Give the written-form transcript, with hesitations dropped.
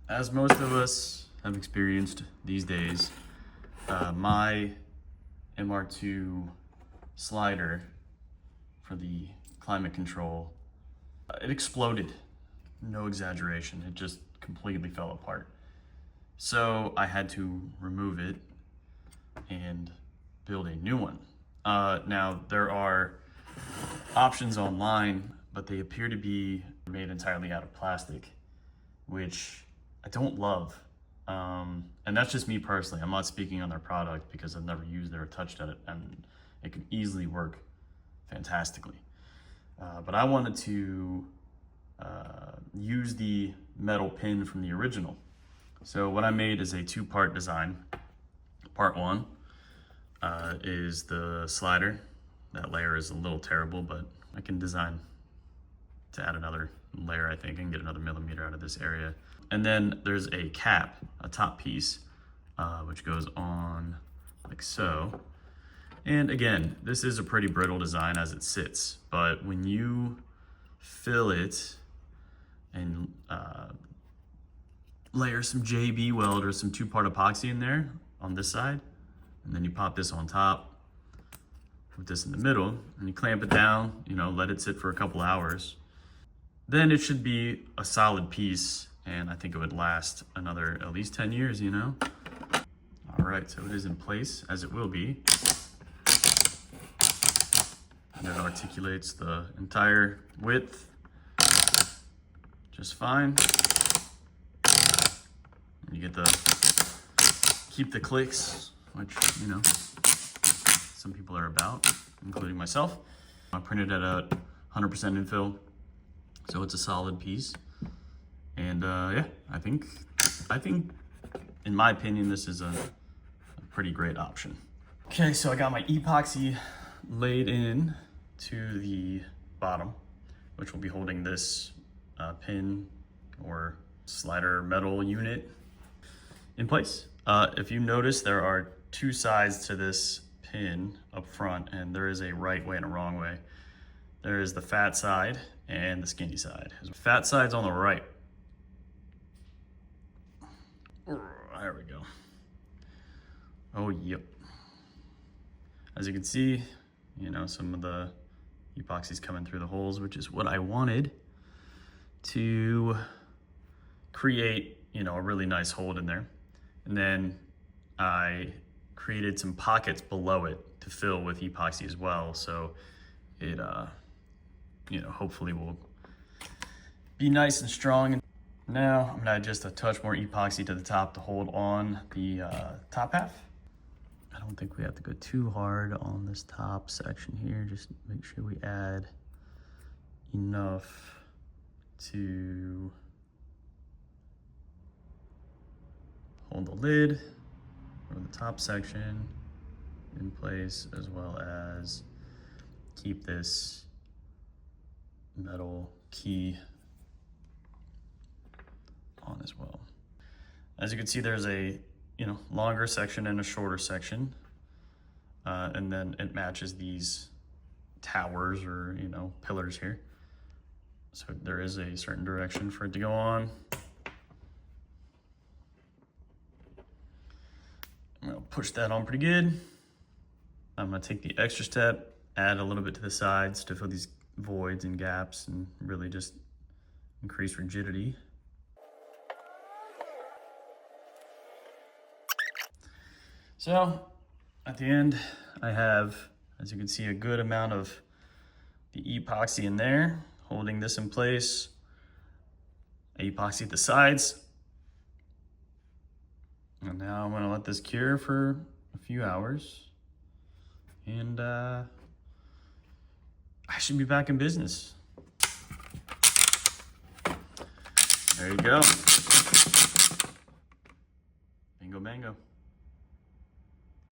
as most of us have experienced these days, my MR2 slider for the climate control, it exploded. No exaggeration, it just completely fell apart. So I had to remove it and build a new one. Now there are options online, but they appear to be made entirely out of plastic, which I don't love. And that's just me personally. I'm not speaking on their product because I've never used it or touched it, and it can easily work fantastically. But I wanted to use the metal pin from the original. So what I made is a two-part design. Part one is the slider. That layer is a little terrible, but I can design to add another layer, I think, and get another millimeter out of this area. And then there's a cap, a top piece, which goes on like so. And again, this is a pretty brittle design as it sits, but when you fill it and layer some JB weld or some two-part epoxy in there on this side, and then you pop this on top, put this in the middle, and you clamp it down, let it sit for a couple hours, then it should be a solid piece, and I think it would last another at least 10 years, All right, so it is in place, as it will be. And it articulates the entire width just fine. And you get keep the clicks, which, some people are about, including myself. I printed at a 100% infill, so it's a solid piece. And yeah, I think, in my opinion, this is a pretty great option. Okay, so I got my epoxy laid in to the bottom, which will be holding this pin or slider metal unit in place. If you notice, there are two sides to this pin up front, and there is a right way and a wrong way. There is the fat side and the skinny side. The fat side's on the right. There we go. Oh, yep. As you can see, some of the epoxy's coming through the holes, which is what I wanted to create, a really nice hold in there. And then I created some pockets below it to fill with epoxy as well. So it, hopefully will be nice and strong. And now I'm gonna add just a touch more epoxy to the top to hold on the top half. I don't think we have to go too hard on this top section here. Just make sure we add enough to hold the lid or the top section in place, as well as keep this metal key on as well. As you can see, there's a longer section and a shorter section, and then it matches these towers or pillars here. So there is a certain direction for it to go on. I'm gonna push that on pretty good. I'm gonna take the extra step, add a little bit to the sides to fill these voids and gaps and really just increase rigidity. So at the end, I have, as you can see, a good amount of the epoxy in there, holding this in place. Epoxy at the sides. And now I'm gonna let this cure for a few hours. And I should be back in business. There you go. Bingo bango.